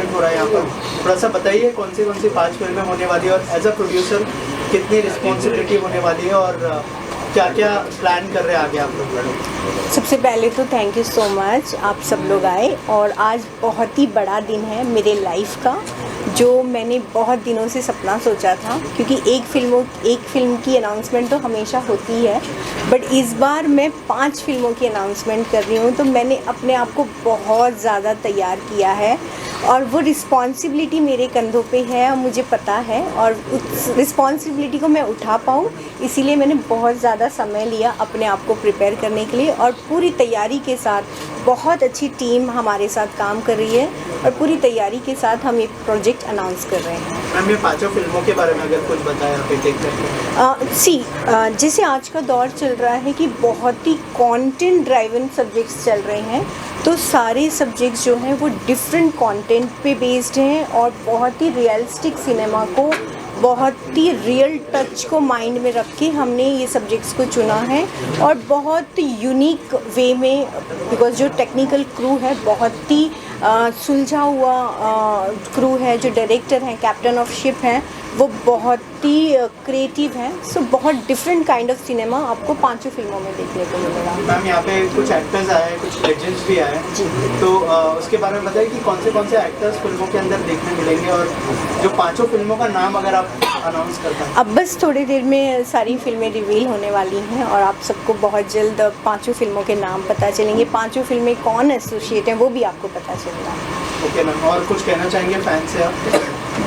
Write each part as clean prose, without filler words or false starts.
Announcement हो रहा है यहाँ पर, थोड़ा सा बताइए कौन सी 5 फिल्में होने वाली है और एज अ प्रोड्यूसर कितनी रिस्पॉन्सिबिलिटी होने वाली है और क्या क्या प्लान कर रहे हैं आगे आप लोग? सबसे पहले तो थैंक यू सो मच, आप सब लोग आए और आज बहुत ही बड़ा दिन है मेरे लाइफ का, जो मैंने बहुत दिनों से सपना सोचा था, क्योंकि एक फिल्म की अनाउंसमेंट तो हमेशा होती है, बट इस बार मैं 5 फिल्मों की अनाउंसमेंट कर रही हूँ। तो मैंने अपने आप को बहुत ज़्यादा तैयार किया है और वो रिस्पॉन्सिबिलिटी मेरे कंधों पे है और मुझे पता है, और उस रिस्पॉन्सिबिलिटी को मैं उठा पाऊँ इसीलिए मैंने बहुत ज़्यादा समय लिया अपने आप को प्रिपेयर करने के लिए, और पूरी तैयारी के साथ बहुत अच्छी टीम हमारे साथ काम कर रही है और पूरी तैयारी के साथ हम ये प्रोजेक्ट अनाउंस कर रहे हैं। मैम, ये 5 फिल्मों के बारे में अगर कुछ बताया आप एक करके। जैसे आज का दौर चल रहा है कि बहुत ही कंटेंट ड्राइवन सब्जेक्ट्स चल रहे हैं, तो सारे सब्जेक्ट्स जो हैं वो डिफरेंट कंटेंट पे बेस्ड हैं और बहुत ही रियलिस्टिक सिनेमा को, बहुत ही रियल टच को माइंड में रख के हमने ये सब्जेक्ट्स को चुना है, और बहुत यूनिक वे में, बिकॉज जो टेक्निकल क्रू है बहुत ही सुलझा हुआ क्रू है, जो डायरेक्टर हैं, कैप्टन ऑफ शिप हैं, वो बहुत ही क्रिएटिव हैं। सो बहुत डिफरेंट काइंड ऑफ सिनेमा आपको 5 फिल्मों में देखने को मिलेगा। मैम, यहाँ पे कुछ एक्टर्स आए हैं, कुछ लेजेंड्स भी आए हैं जी, तो उसके बारे में बताइए कि कौन से एक्टर्स फिल्मों के अंदर देखने मिलेंगे, और जो 5 फिल्मों का नाम अगर आप अनाउंस करते हैं। अब बस थोड़ी देर में सारी फिल्में रिवील होने वाली हैं और आप सबको बहुत जल्द 5 फिल्मों के नाम पता चलेंगे, 5 फिल्में कौन एसोसिएट हैं वो भी आपको पता चलेगा। ओके मैम, और कुछ कहना चाहेंगे फैन से आप?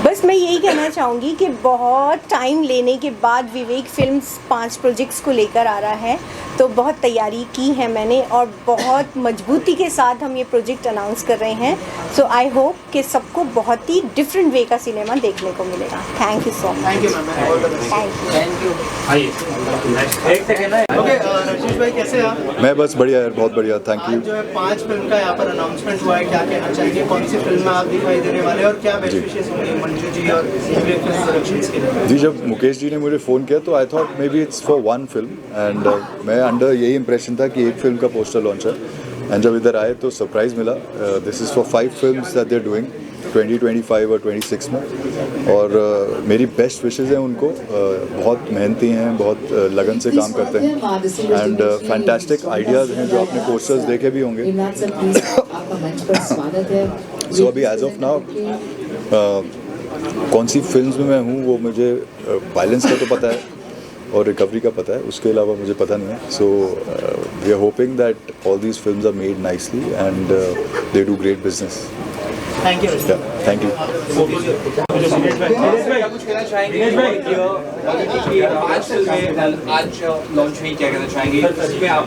बस मैं यही कहना चाहूँगी कि बहुत टाइम लेने के बाद विवेक फिल्म्स 5 प्रोजेक्ट्स को लेकर आ रहा है, तो बहुत तैयारी की है मैंने और बहुत मजबूती के साथ हम ये प्रोजेक्ट अनाउंस कर रहे हैं। सो आई होप कि सबको बहुत ही डिफरेंट वे का सिनेमा देखने को मिलेगा। Thank you so much. Thank you ma'am, all the best. Thank you. Okay, Rashish भाई कैसे हैं आप? मैं बस बढ़िया यार, बहुत बढ़िया, थैंक आज यू। जो है 5 फिल्म का यहाँ पर अनाउंसमेंट हुआ है, क्या कहना चाहेंगे? कौन सी फिल्म में आप दिखाई देने वाले हैं और क्या बेस्ट विशेष होंगी मंजू जी और विवेक फिल्म प्रोडक्शंस के लिए? जी, जब मुकेश जी ने मुझे फ़ोन किया तो I thought may be it's for 1 film, and मैं अंडर यही इंप्रेशन था कि एक फिल्म का पोस्टर लॉन्च है, एंड जब इधर आए तो सरप्राइज़ मिला। This is for 5 films that they are doing 2025 और 26 में, और मेरी बेस्ट विशेज़ हैं उनको। बहुत मेहनती हैं, बहुत लगन से काम करते हैं, एंड फैंटास्टिक आइडियाज़ हैं जो आपने पोस्टर्स देखे भी होंगे। सो अभी एज ऑफ नाउ कौन सी फिल्म्स में मैं हूँ वो मुझे वायलेंस का तो पता है और रिकवरी का पता है, उसके अलावा मुझे पता नहीं है। So we are hoping that all these films are made nicely and they do great business. Thank you. Thank you. कुछ कहना चाहेंगे? आज लॉन्च हुई, क्या कहना चाहेंगे इसमें आप?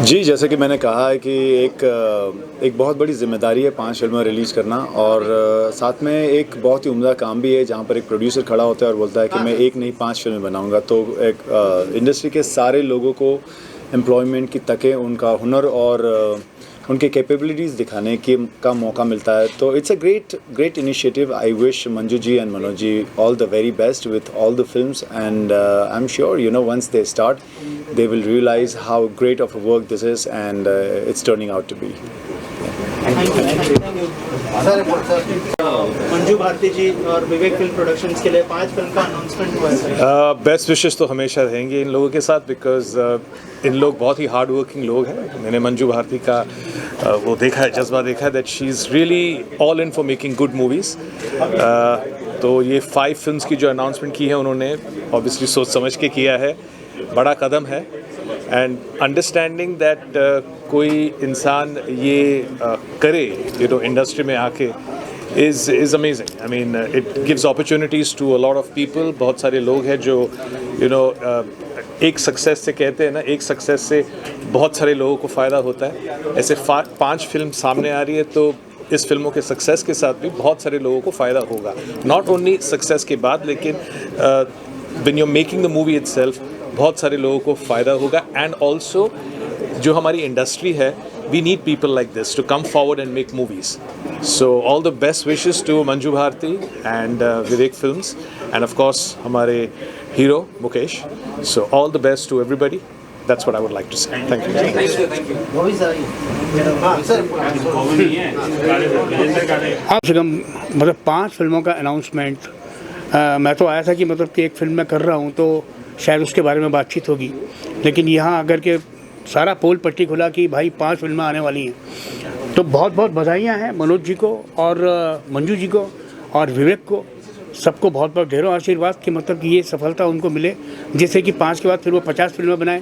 जी, जैसे कि मैंने कहा है कि एक बहुत बड़ी जिम्मेदारी है 5 फिल्में रिलीज़ करना, और साथ में एक बहुत ही उम्दा काम भी है जहाँ पर एक प्रोड्यूसर खड़ा होता है और बोलता है कि मैं एक नहीं 5 फिल्में बनाऊंगा। तो एक इंडस्ट्री के सारे लोगों को एम्प्लॉयमेंट की तकें, उनका हुनर और उनके कैपेबिलिटीज़ दिखाने का मौका मिलता है। तो it's a great initiative. I wish Manju ji and Manoj ji all the very best with all the films, and I am sure once they start they will realize how great of a work this is, and it's turning out to be. Manju Bharti ji और Vivek film productions के लिए 5 film का announcement हुआ है। Best wishes तो हमेशा रहेंगे इन लोगों के साथ, बिकॉज इन लोग बहुत ही हार्ड वर्किंग लोग हैं। मैंने मंजू भारती का वो देखा है, जज्बा देखा है, that she is really all in for making good movies. तो ये 5 फिल्म्स की जो अनाउंसमेंट की है उन्होंने ऑब्वियसली सोच समझ के किया है, बड़ा कदम है, एंड अंडरस्टैंडिंग दैट कोई इंसान ये करे इंडस्ट्री में आके is amazing. I mean, it gives opportunities to a lot of people. बहुत सारे लोग हैं जो एक सक्सेस से कहते हैं ना, एक सक्सेस से बहुत सारे लोगों को फ़ायदा होता है। ऐसे 5 फिल्म सामने आ रही है, तो इस फिल्मों के सक्सेस के साथ भी बहुत सारे लोगों को फ़ायदा होगा। नॉट ओनली सक्सेस के बाद, लेकिन when you're making the movie itself बहुत सारे लोगों को फ़ायदा होगा। एंड ऑल्सो जो हमारी इंडस्ट्री है, we need people like this to come forward and make movies. So all the best wishes to Manju Bharti and Vivek Films, and of course हमारे hero Mukesh. So all the best to everybody. that's what I would like to say. Thank you. कम से कम मतलब 5 फिल्मों का announcement, मैं तो आया था कि मतलब कि एक फिल्म मैं कर रहा हूँ तो शायद उसके बारे में बातचीत होगी, लेकिन यहाँ अगर के सारा पोल पट्टी खुला कि भाई 5 फिल्में आने वाली हैं, तो बहुत बहुत बधाइयाँ हैं मनोज जी को और मंजू जी को और विवेक को, सबको बहुत बहुत ढेरों आशीर्वाद कि मतलब कि ये सफलता उनको मिले, जिससे कि 5 के बाद फिर वो 50 फिल्में बनाएं,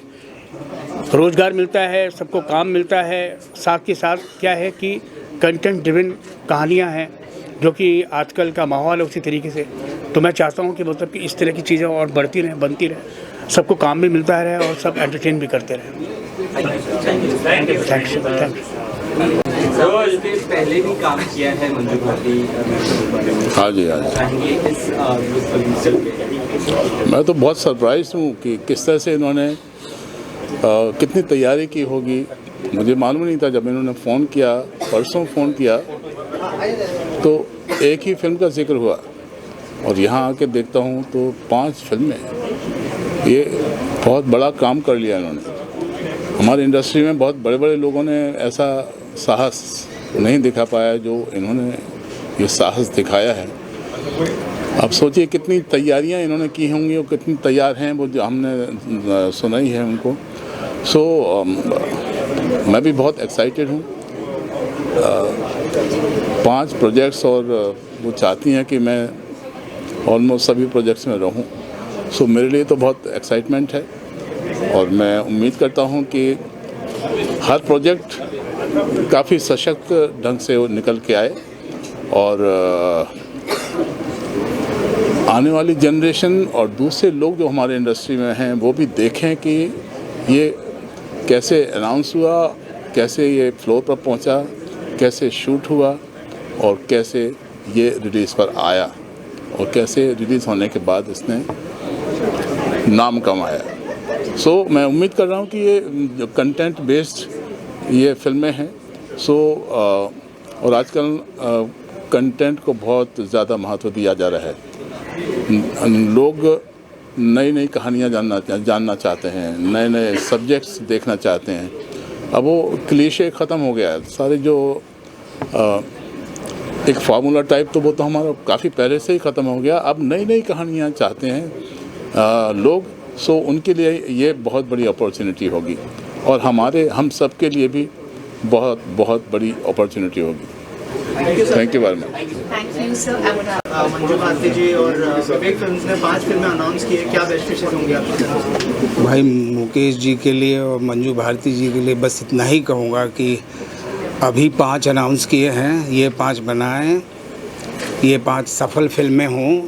रोज़गार मिलता है, सबको काम मिलता है। साथ के साथ क्या है कि कंटेंट ड्रिवन कहानियाँ हैं, जो कि आजकल का माहौल है उसी तरीके से। तो मैं चाहता हूँ कि मतलब कि इस तरह की चीज़ें और बढ़ती रहें, बनती रहें, सबको काम भी मिलता रहे और सब एंटरटेन भी करते रहें। Thank you. पहले भी काम किया है मंजू भाटी। हाँ जी, हाँ जी। मैं तो बहुत सरप्राइज हूँ कि किस तरह से इन्होंने कितनी तैयारी की होगी। मुझे मालूम नहीं था, जब इन्होंने फ़ोन किया, परसों फ़ोन किया तो एक ही फिल्म का जिक्र हुआ और यहाँ आके देखता हूँ तो 5 फिल्में। ये बहुत बड़ा काम कर लिया इन्होंने। हमारी इंडस्ट्री में बहुत बड़े बड़े लोगों ने ऐसा साहस नहीं दिखा पाया जो इन्होंने ये साहस दिखाया है। अब सोचिए कितनी तैयारियां इन्होंने की होंगी और कितनी तैयार हैं वो, जो हमने सुनाई है उनको। सो मैं भी बहुत एक्साइटेड हूँ। 5 प्रोजेक्ट्स और वो चाहती हैं कि मैं ऑलमोस्ट सभी प्रोजेक्ट्स में रहूँ। सो मेरे लिए तो बहुत एक्साइटमेंट है और मैं उम्मीद करता हूँ कि हर प्रोजेक्ट काफ़ी सशक्त ढंग से निकल के आए और आने वाली जनरेशन और दूसरे लोग जो हमारे इंडस्ट्री में हैं वो भी देखें कि ये कैसे अनाउंस हुआ, कैसे ये फ्लोर पर पहुंचा, कैसे शूट हुआ और कैसे ये रिलीज़ पर आया और कैसे रिलीज़ होने के बाद इसने नाम कमाया। सो मैं उम्मीद कर रहा हूँ कि ये जो कंटेंट बेस्ड ये फिल्में हैं, और आजकल कंटेंट को बहुत ज़्यादा महत्व दिया जा रहा है। लोग नई नई कहानियाँ जानना चाहते हैं, नए नए सब्जेक्ट्स देखना चाहते हैं। अब वो क्लीशे ख़त्म हो गया है, सारे जो एक फार्मूला टाइप तो वो तो हमारा काफ़ी पहले से ही ख़त्म हो गया। अब नई नई कहानियाँ चाहते हैं लोग। सो उनके लिए ये बहुत बड़ी अपॉर्चुनिटी होगी और हम सब के लिए भी बहुत बहुत बड़ी अपॉर्चुनिटी होगी। Thank you very much. Manju Bharti ji और विवेक फिल्म्स ने 5 फिल्में अनाउंस की है, क्या बेस्ट विशेस होंगे आपकी तरफ से? भाई मुकेश जी के लिए और मंजू भारती जी के लिए बस इतना ही कहूँगा कि अभी 5 अनाउंस किए हैं, ये 5 बनाएं, ये 5 सफल फिल्में हों,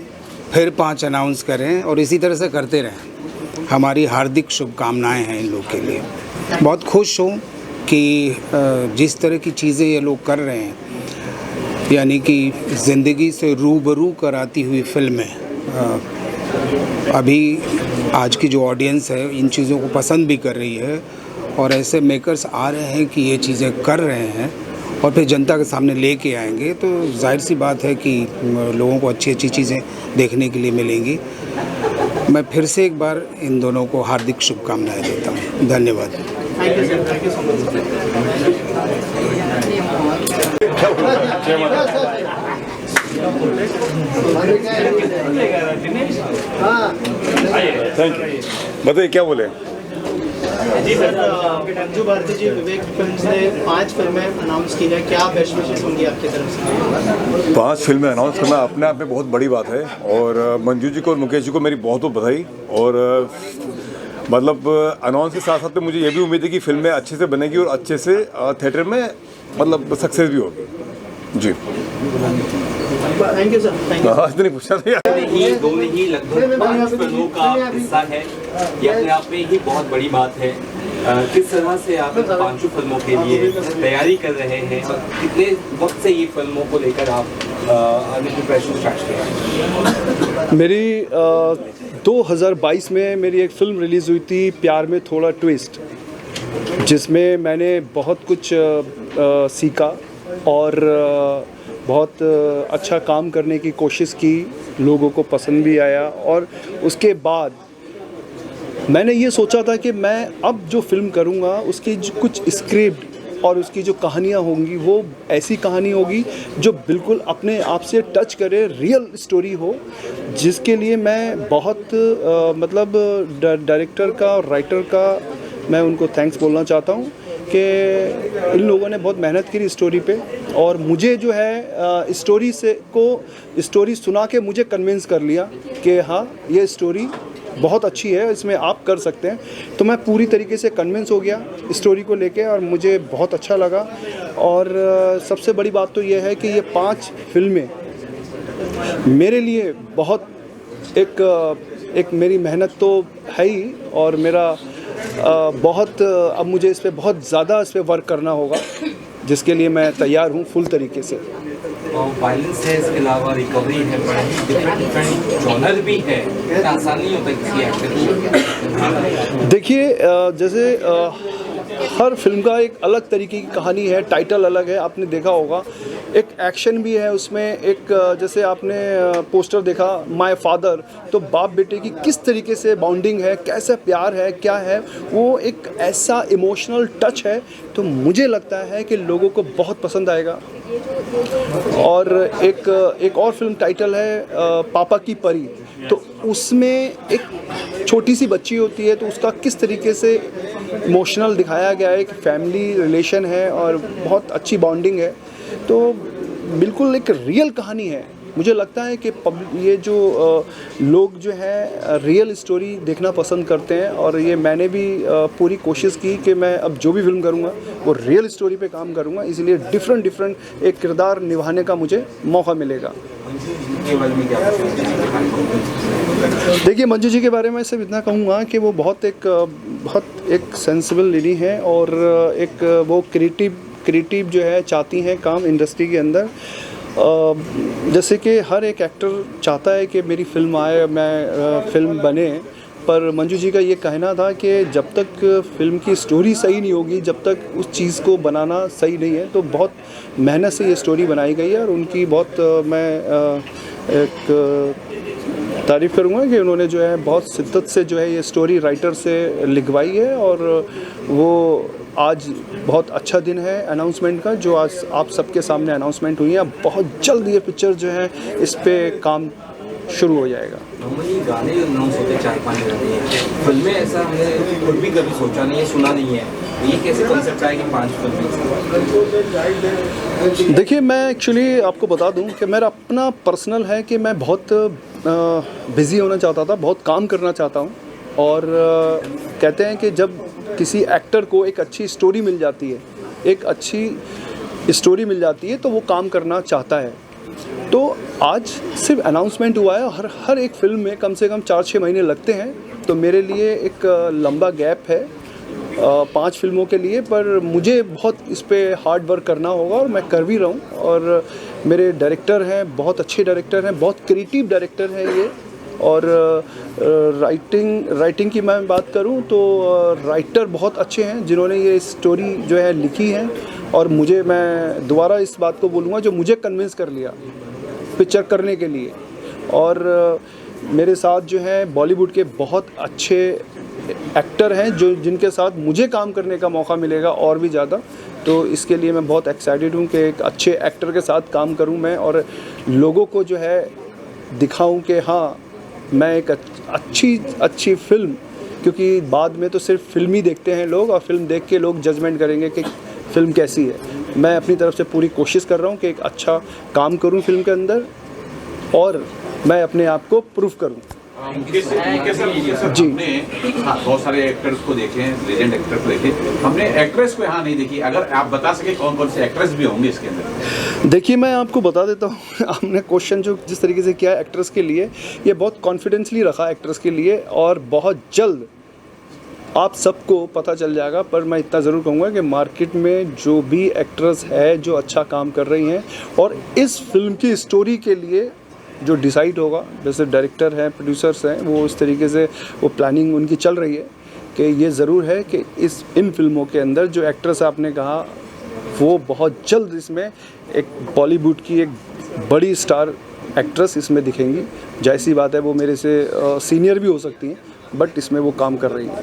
फिर 5 अनाउंस करें और इसी तरह से करते रहें। हमारी हार्दिक शुभकामनाएं हैं इन लोग के लिए। बहुत खुश हूँ कि जिस तरह की चीज़ें ये लोग कर रहे हैं, यानी कि ज़िंदगी से रूबरू कराती हुई फिल्में, अभी आज की जो ऑडियंस है इन चीज़ों को पसंद भी कर रही है और ऐसे मेकर्स आ रहे हैं कि ये चीज़ें कर रहे हैं और फिर जनता के सामने लेके आएंगे, तो जाहिर सी बात है कि लोगों को अच्छी अच्छी चीज़ें देखने के लिए मिलेंगी। मैं फिर से एक बार इन दोनों को हार्दिक शुभकामनाएं देता हूँ। धन्यवाद। Thank you sir, thank you so much. Thank you. बताइए क्या बोले? जी सर, मंजू भारती जी विवेक फिल्म्स ने 5 फिल्में अनाउंस की है, क्या बेस्ट विशेस होंगी आपकी तरफ से? 5 फिल्में अनाउंस करना अपने आप में बहुत बड़ी बात है और मंजू जी को और मुकेश जी को मेरी बहुत बहुत बधाई। और मतलब अनाउंस के साथ साथ में मुझे ये भी उम्मीद है कि फिल्में अच्छे से बनेगी और अच्छे से थिएटर में मतलब सक्सेस भी होगी। जी thank you sir, thank you. आज नहीं पूछा था यार। दोनों ही लगभग 5 फिल्मों का हिस्सा है, ये अपने आप में ही बहुत बड़ी बात है। किस तरह से आप इन 5 फिल्मों के लिए तैयारी कर रहे हैं और कितने वक्त से ये फिल्मों को लेकर आप प्रिपरेशन स्टार्ट किया? मेरी 2022 में मेरी एक फ़िल्म रिलीज़ हुई थी, प्यार में थोड़ा ट्विस्ट, जिसमें मैंने बहुत कुछ सीखा और बहुत अच्छा काम करने की कोशिश की, लोगों को पसंद भी आया। और उसके बाद मैंने ये सोचा था कि मैं अब जो फिल्म करूँगा उसकी कुछ स्क्रिप्ट और उसकी जो कहानियाँ होंगी वो ऐसी कहानी होगी जो बिल्कुल अपने आप से टच करे, रियल स्टोरी हो, जिसके लिए मैं बहुत मतलब डायरेक्टर का और राइटर का मैं उनको थैंक्स बोलना चाहता हूँ कि इन लोगों ने बहुत मेहनत की स्टोरी पे, और मुझे जो है स्टोरी सुना के मुझे कन्विंस कर लिया कि हाँ ये स्टोरी बहुत अच्छी है, इसमें आप कर सकते हैं। तो मैं पूरी तरीके से कन्विंस हो गया स्टोरी को लेके और मुझे बहुत अच्छा लगा। और सबसे बड़ी बात तो ये है कि ये 5 फिल्में मेरे लिए बहुत एक मेरी मेहनत तो है ही, और मेरा बहुत अब मुझे इस पर बहुत ज़्यादा इस पर वर्क करना होगा, जिसके लिए मैं तैयार हूँ फुल तरीके से। वायलेंस है, इसके अलावा रिकवरी है, डिफरेंट जॉनर भी है, आसान नहीं होता किसी एक्टर। देखिए जैसे हर फिल्म का एक अलग तरीके की कहानी है, टाइटल अलग है, आपने देखा होगा। एक एक्शन भी है उसमें, एक जैसे आपने पोस्टर देखा माय फादर, तो बाप बेटे की किस तरीके से बॉन्डिंग है, कैसा प्यार है, क्या है, वो एक ऐसा इमोशनल टच है। तो मुझे लगता है कि लोगों को बहुत पसंद आएगा। और एक और फिल्म टाइटल है पापा की परी, तो उसमें एक छोटी सी बच्ची होती है, तो उसका किस तरीके से इमोशनल दिखाया गया है, एक फैमिली रिलेशन है और बहुत अच्छी बॉन्डिंग है। तो बिल्कुल एक रियल कहानी है। मुझे लगता है कि ये जो लोग जो है रियल स्टोरी देखना पसंद करते हैं, और ये मैंने भी पूरी कोशिश की कि मैं अब जो भी फिल्म करूँगा वो रियल स्टोरी पे काम करूँगा, इसलिए डिफरेंट एक किरदार निभाने का मुझे मौका मिलेगा। देखिए मंजू जी के बारे में सिर्फ इतना कहूँगा कि वो बहुत एक सेंसिबल लेडी है, और एक वो क्रिएटिव जो है चाहती हैं काम इंडस्ट्री के अंदर। जैसे कि हर एक एक्टर चाहता है कि मेरी फिल्म आए, मैं फिल्म बने, पर मंजू जी का ये कहना था कि जब तक फिल्म की स्टोरी सही नहीं होगी, जब तक उस चीज़ को बनाना सही नहीं है। तो बहुत मेहनत से ये स्टोरी बनाई गई है, और उनकी बहुत मैं एक तारीफ़ करूँगा कि उन्होंने जो है बहुत शिद्दत से जो है ये स्टोरी राइटर से लिखवाई है, और वो आज बहुत अच्छा दिन है अनाउंसमेंट का, जो आज आप सबके सामने अनाउंसमेंट हुई है। बहुत जल्द ये पिक्चर जो है इस पे काम शुरू हो जाएगा। गाने अनाउंस होते 4-5 गाने, फिल्में ऐसा हमने खुद भी कभी सोचा नहीं है, सुना नहीं है, ये कैसे कॉन्सेप्ट आया कि 5 फिल्में? देखिए मैं एक्चुअली आपको बता दूं कि मेरा अपना पर्सनल है कि मैं बहुत बिज़ी होना चाहता था, बहुत काम करना चाहता हूं, और कहते हैं कि जब किसी एक्टर को एक अच्छी स्टोरी मिल जाती है, एक अच्छी स्टोरी मिल जाती है, तो वो काम करना चाहता है। तो आज सिर्फ अनाउंसमेंट हुआ है, हर एक फिल्म में कम से कम 4-6 महीने लगते हैं, तो मेरे लिए एक लंबा गैप है 5 फिल्मों के लिए, पर मुझे बहुत इस पे हार्ड वर्क करना होगा, और मैं कर भी रहा हूँ। और मेरे डायरेक्टर हैं, बहुत अच्छे डायरेक्टर हैं, बहुत क्रिएटिव डायरेक्टर हैं ये। और राइटिंग की मैं बात करूं तो राइटर बहुत अच्छे हैं जिन्होंने ये स्टोरी जो है लिखी है, और मैं दोबारा इस बात को बोलूँगा जो मुझे कन्विंस कर लिया पिक्चर करने के लिए। और मेरे साथ जो है बॉलीवुड के बहुत अच्छे एक्टर हैं जिनके साथ मुझे काम करने का मौका मिलेगा और भी ज़्यादा। तो इसके लिए मैं बहुत एक्साइटेड हूँ कि एक अच्छे एक्टर के साथ काम करूँ मैं, और लोगों को जो है दिखाऊँ कि हाँ मैं एक अच्छी फिल्म, क्योंकि बाद में तो सिर्फ फिल्म ही देखते हैं लोग, और फिल्म देख के लोग जजमेंट करेंगे कि फ़िल्म कैसी है। मैं अपनी तरफ से पूरी कोशिश कर रहा हूँ कि एक अच्छा काम करूँ फिल्म के अंदर, और मैं अपने आप को प्रूव करूँ। जी बहुत सारे एक्टर्स को देखे हैं, लेजेंड एक्टर को देखे, हमने एक्ट्रेस को यहाँ नहीं देखी। अगर आप बता सके कौन कौन से एक्ट्रेस भी होंगे इसके अंदर? देखिए मैं आपको बता देता हूँ, आपने क्वेश्चन जो जिस तरीके से किया है एक्ट्रेस के लिए, ये बहुत कॉन्फिडेंसली रखा एक्ट्रेस के लिए, और बहुत जल्द आप सबको पता चल जाएगा। पर मैं इतना ज़रूर कहूँगा कि मार्केट में जो भी एक्ट्रेस है जो अच्छा काम कर रही हैं, और इस फिल्म की स्टोरी के लिए जो डिसाइड होगा, जैसे डायरेक्टर हैं, प्रोड्यूसर्स हैं, वो इस तरीके से वो प्लानिंग उनकी चल रही है कि ये ज़रूर है कि इन फिल्मों के अंदर जो एक्ट्रेस आपने कहा वो बहुत जल्द इसमें एक बॉलीवुड की एक बड़ी स्टार एक्ट्रेस इसमें दिखेंगी। जैसी बात है वो मेरे से सीनियर भी हो सकती हैं, बट इसमें वो काम कर रही है।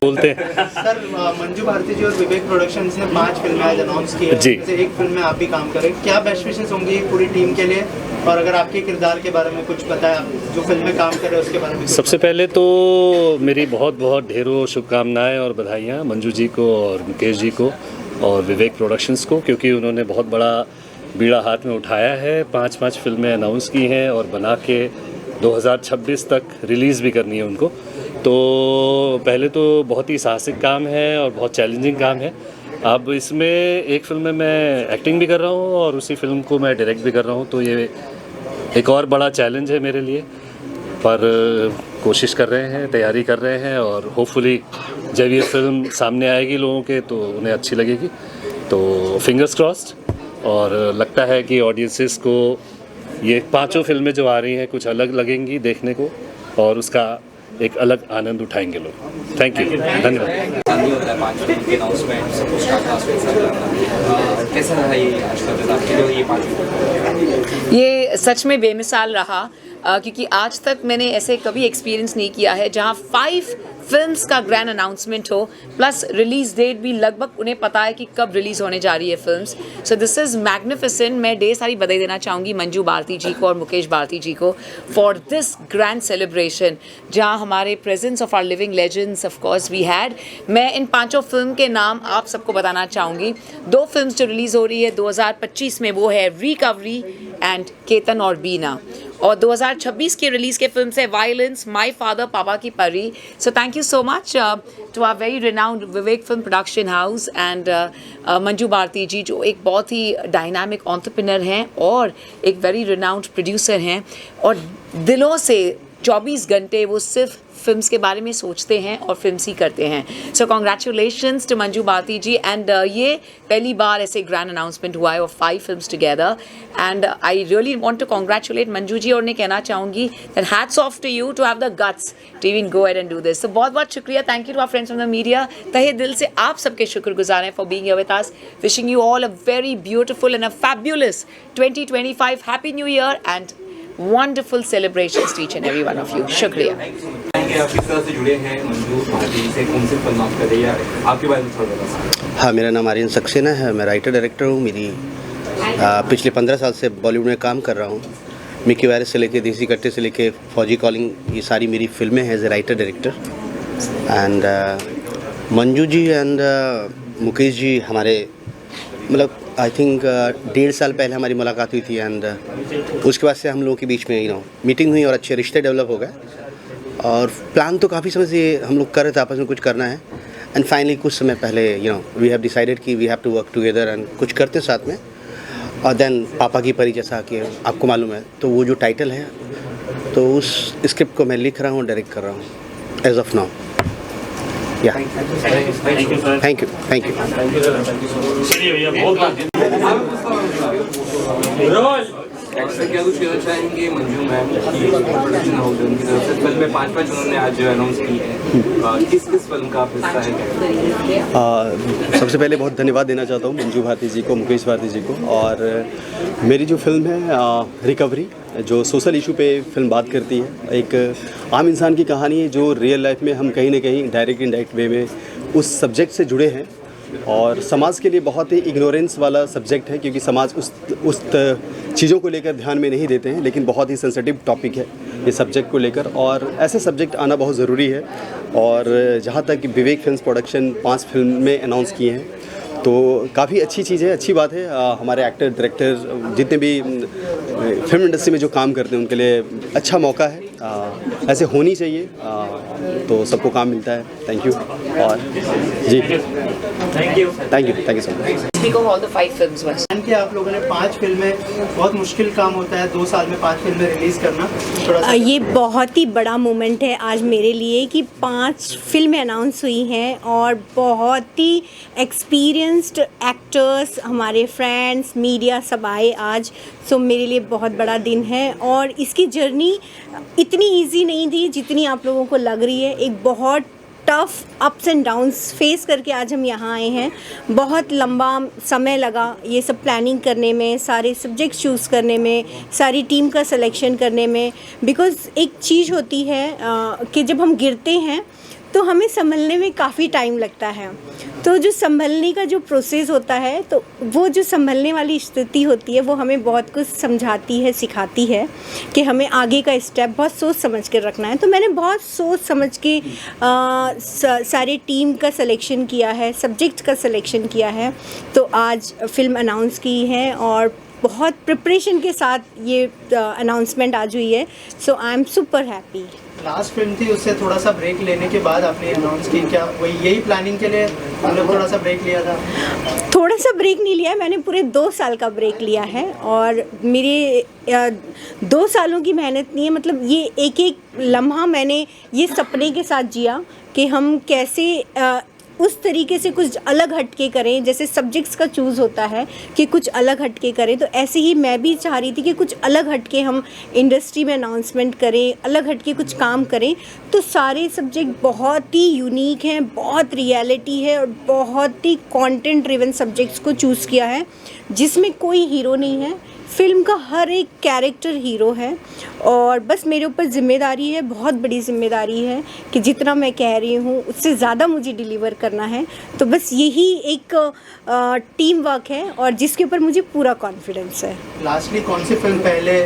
बोलते हैं सर मंजू भारती जी और विवेक प्रोडक्शंस ने 5 फिल्में आज अनाउंस की है, जी। जैसे एक फिल्म में आप भी काम करें, क्या बेस्ट विशेस होंगी पूरी टीम के लिए, और अगर आपके किरदार के बारे में कुछ बताया जो फिल्म में काम कर रहे हैं उसके बारे में। सबसे पहले तो मेरी बहुत बहुत ढेरों शुभकामनाएं और बधाइयाँ मंजू जी को और मुकेश जी को और विवेक प्रोडक्शंस को, क्योंकि उन्होंने बहुत बड़ा बीड़ा हाथ में उठाया है। 5 फिल्में अनाउंस की हैं और बना के 2026 तक रिलीज़ भी करनी है उनको। तो पहले तो बहुत ही साहसिक काम है और बहुत चैलेंजिंग काम है। अब इसमें एक फिल्म में मैं एक्टिंग भी कर रहा हूँ और उसी फिल्म को मैं डायरेक्ट भी कर रहा हूँ, तो ये एक और बड़ा चैलेंज है मेरे लिए, पर कोशिश कर रहे हैं, तैयारी कर रहे हैं और होपफुली जब ये फिल्म सामने आएगी लोगों के तो उन्हें अच्छी लगेगी। तो फिंगर्स क्रॉस्ड, और लगता है कि ऑडियंसेस को ये 5 फिल्में जो आ रही हैं कुछ अलग लगेंगी देखने को और उसका एक अलग आनंद उठाएंगे लोग। थैंक यू, धन्यवाद। नहीं होता है 5 फिल्म के अनाउंसमेंट, सब कुछ कैसा रहा ये आज का आपके लिए ये 5 ये सच में बेमिसाल रहा, क्योंकि आज तक मैंने ऐसे कभी एक्सपीरियंस नहीं किया है जहां 5 फिल्म्स का ग्रैंड अनाउंसमेंट हो, प्लस रिलीज डेट भी लगभग उन्हें पता है कि कब रिलीज होने जा रही है films. So this is magnificent. मैं ढेर सारी बधाई देना चाहूँगी मंजू भारती जी को और मुकेश भारती जी को फॉर दिस ग्रैंड सेलिब्रेशन, जहाँ हमारे presence of our living legends of course we had. मैं इन 5 फिल्म के नाम आप सबको बताना चाहूँगी। 2 फिल्म्स जो रिलीज़ हो रही है 2025 में, वो है रिकवरी एंड केतन और बीना, और 2026 की रिलीज़ के फिल्म है वायलेंस, माय फादर, पापा की परी। So thank you so much to our very renowned Vivek film production house and Manju Bharti ji, जो एक बहुत ही डायनामिक एंटरप्रेन्योर हैं और एक वेरी रिनाउंड प्रोड्यूसर हैं, और दिलों से 24 घंटे वो सिर्फ फिल्म्स के बारे में सोचते हैं और फिल्म्स ही करते हैं। So congratulations to Manju Bharti ji, and ये पहली बार ऐसे ग्रैंड अनाउंसमेंट हुआ है of 5 films together, and I really want to congratulate Manju ji, और उन्हें कहना चाहूँगी that hats off to you to have the guts to even go ahead and do this. तो बहुत बहुत शुक्रिया, thank you to our friends from the media. तहे दिल से आप सबके शुक्रगुजार हैं for being here with us. Wishing you all a very beautiful and a fabulous 2025। Happy new year and wonderful celebrations to each and every one of you. शुक्रिया। आप किस तरह से जुड़े हैं मंजू भारती से, कौन सी फिल्म आप कर रही है, आपके बारे में थोड़ा बताइए। हाँ, मेरा नाम आर्यन सक्सेना है, मैं राइटर डायरेक्टर हूँ। मेरी पिछले 15 साल से बॉलीवुड में काम कर रहा हूँ। मिकी वायरस से लेके देसी कट्टे से लेके फौजी कॉलिंग, ये सारी मेरी फिल्में हैं as a writer director. And Manju ji and Mukesh ji हमारे मतलब आई थिंक 1.5 साल पहले हमारी मुलाकात हुई थी, एंड उसके बाद से हम लोगों के बीच में मीटिंग हुई और अच्छे रिश्ते डेवलप हो गए। और प्लान तो काफ़ी समय से हम लोग कर रहे थे, आपस में कुछ करना है, एंड फाइनली कुछ समय पहले वी हैव डिसाइडेड कि we have to work together and कुछ करते हैं साथ में। और देन पापा की परी, जैसा कि आपको मालूम है, तो वो जो टाइटल है, तो उस स्क्रिप्ट को मैं लिख रहा हूँ, डायरेक्ट कर रहा हूँ एज ऑफ नाउ। या थैंक यू। एक्टर क्या कुछ कहना चाहेंगे मंजू मैम की प्रोडक्शन हाउस उनकी तरफ से फिल्म में 5 उन्होंने आज अनाउंस की है, किस फिल्म का आप हिस्सा है? सबसे पहले बहुत धन्यवाद देना चाहता हूँ मंजू भारती जी को, मुकेश भारती जी को। और मेरी जो फिल्म है रिकवरी, जो सोशल इशू पे फिल्म बात करती है, एक आम इंसान की कहानी है जो रियल लाइफ में हम कहीं ना कहीं डायरेक्ट इनडायरेक्ट वे में उस सब्जेक्ट से जुड़े हैं, और समाज के लिए बहुत ही इग्नोरेंस वाला सब्जेक्ट है, क्योंकि समाज उस चीज़ों को लेकर ध्यान में नहीं देते हैं, लेकिन बहुत ही सेंसिटिव टॉपिक है ये सब्जेक्ट को लेकर, और ऐसे सब्जेक्ट आना बहुत ज़रूरी है। और जहाँ तक विवेक फिल्म्स प्रोडक्शन 5 फिल्में अनाउंस किए हैं, तो काफ़ी अच्छी चीज़ है, अच्छी बात है। हमारे एक्टर डायरेक्टर जितने भी फिल्म इंडस्ट्री में जो काम करते हैं उनके लिए अच्छा मौका है, ऐसे होनी चाहिए, तो सबको काम मिलता है। Thank you. और जी thank you so much. Speak of all the 5 films बस। कि आप लोगों ने 5 फिल्में, बहुत मुश्किल काम होता है 2 साल में 5 फिल्में रिलीज़ करना, थोड़ा सा ये बहुत ही बड़ा मोमेंट है आज मेरे लिए कि 5 फिल्में अनाउंस हुई हैं और बहुत ही एक्सपीरियंस्ड एक्टर्स, हमारे फ्रेंड्स, मीडिया सब आए आज। सो मेरे लिए बहुत बड़ा दिन है, और इसकी जर्नी इतनी इजी नहीं थी जितनी आप लोगों को लग रही है। एक बहुत tough ups and downs face करके आज हम यहाँ आए हैं। बहुत लंबा समय लगा ये सब प्लानिंग करने में, सारे सब्जेक्ट चूज़ करने में, सारी टीम का सिलेक्शन करने में। बिकॉज़ एक चीज़ होती है कि जब हम गिरते हैं तो हमें संभलने में काफ़ी टाइम लगता है। तो जो संभलने का जो प्रोसेस होता है, तो वो जो संभलने वाली स्थिति होती है वो हमें बहुत कुछ समझाती है, सिखाती है कि हमें आगे का स्टेप बहुत सोच समझ कर रखना है। तो मैंने बहुत सोच समझ के सारे टीम का सिलेक्शन किया है, सब्जेक्ट का सिलेक्शन किया है। तो आज फिल्म अनाउंस की है और बहुत प्रिपरेशन के साथ ये अनाउंसमेंट आज हुई है। So I am super happy. Last film थी, उससे थोड़ा सा ब्रेक लेने के बाद आपने अनाउंस की, क्या वही यही प्लानिंग के लिए हमने थोड़ा सा ब्रेक लिया था? थोड़ा सा ब्रेक नहीं लिया है, मैंने पूरे 2 साल का ब्रेक लिया है। और मेरे 2 सालों की मेहनत नहीं है, मतलब ये एक एक लम्हा मैंने ये सपने के साथ जिया कि हम कैसे उस तरीके से कुछ अलग हटके करें। जैसे सब्जेक्ट्स का चूज़ होता है कि कुछ अलग हटके करें, तो ऐसे ही मैं भी चाह रही थी कि कुछ अलग हटके हम इंडस्ट्री में अनाउंसमेंट करें, अलग हटके कुछ काम करें। तो सारे सब्जेक्ट बहुत ही यूनिक हैं, बहुत रियलिटी है और बहुत ही कंटेंट ड्रिवन सब्जेक्ट्स को चूज़ किया है, जिसमें कोई हीरो नहीं है। फिल्म का हर एक कैरेक्टर हीरो है और बस मेरे ऊपर ज़िम्मेदारी है, बहुत बड़ी ज़िम्मेदारी है कि जितना मैं कह रही हूँ उससे ज़्यादा मुझे डिलीवर करना है। तो बस यही एक टीम वर्क है और जिसके ऊपर मुझे पूरा कॉन्फिडेंस है। लास्टली कौन सी फिल्म पहले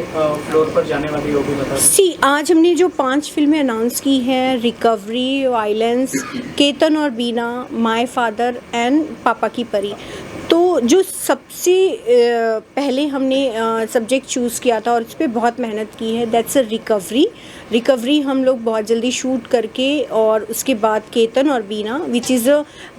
फ्लोर पर जाने वाली होगी बता? आज हमने जो 5 फिल्में अनाउंस की हैं, रिकवरी, वायलेंस, केतन और बीना, माय फादर एंड पापा की परी। तो जो सबसे पहले हमने सब्जेक्ट चूज़ किया था और इस पर बहुत मेहनत की है, दैट्स अ रिकवरी हम लोग बहुत जल्दी शूट करके, और उसके बाद केतन और Beena which is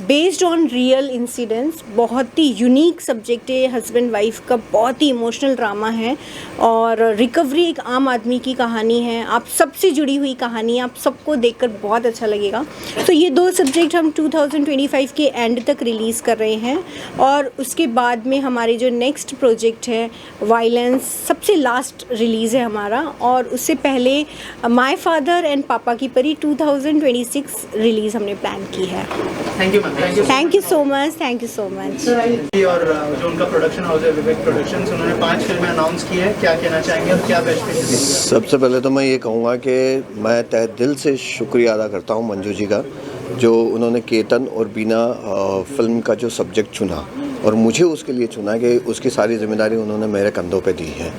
based on real incidents. बहुत ही यूनिक सब्जेक्ट है, हस्बैंड वाइफ का बहुत ही इमोशनल ड्रामा है। और रिकवरी एक आम आदमी की कहानी है, आप सबसे जुड़ी हुई कहानी है, आप सबको देखकर बहुत अच्छा लगेगा। तो ये 2 सब्जेक्ट हम 2025 के एंड तक रिलीज़ कर रहे हैं। और उसके बाद में हमारे जो नेक्स्ट प्रोजेक्ट है वायलेंस, सबसे लास्ट रिलीज़ है हमारा। और उससे पहले माय फादर एंड पापा की परी 2026 रिलीज़ हमने प्लान की है। Thank you ma'am. Thank you so much, thank you so much. और जो उनका प्रोडक्शन हाउस है विवेक प्रोडक्शंस, उन्होंने 5 फिल्में अनाउंस की है, क्या कहना चाहेंगे और क्या बेस्ट फिल्म? सबसे पहले तो मैं ये कहूँगा कि मैं तहे दिल से शुक्रिया अदा करता हूँ मंजू जी का, जो उन्होंने केतन और बीना फिल्म का जो सब्जेक्ट चुना और मुझे उसके लिए चुना कि उसकी सारी जिम्मेदारी उन्होंने मेरे कंधों पे दी है।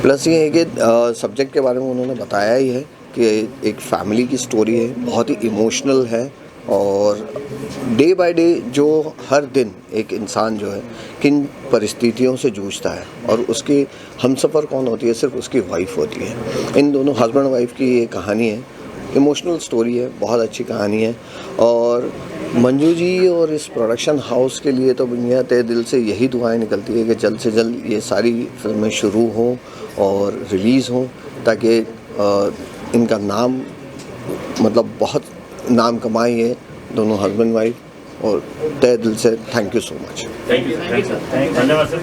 प्लस ये है कि सब्जेक्ट के बारे में उन्होंने बताया ही है कि एक फैमिली की स्टोरी है, बहुत ही इमोशनल है। और डे बाय डे जो हर दिन एक इंसान जो है किन परिस्थितियों से जूझता है और उसकी हमसफ़र कौन होती है, सिर्फ उसकी वाइफ होती है। इन दोनों हस्बैंड वाइफ की ये कहानी है, इमोशनल स्टोरी है, बहुत अच्छी कहानी है। और मंजू जी और इस प्रोडक्शन हाउस के लिए तो मेरा तहे दिल से यही दुआएं निकलती है कि जल्द से जल्द ये सारी फिल्में शुरू हों और रिलीज़ हों, ताकि इनका नाम मतलब बहुत नाम कमाई है दोनों हस्बैंड वाइफ। और तहे दिल से thank you so much. Thank you धन्यवाद सर।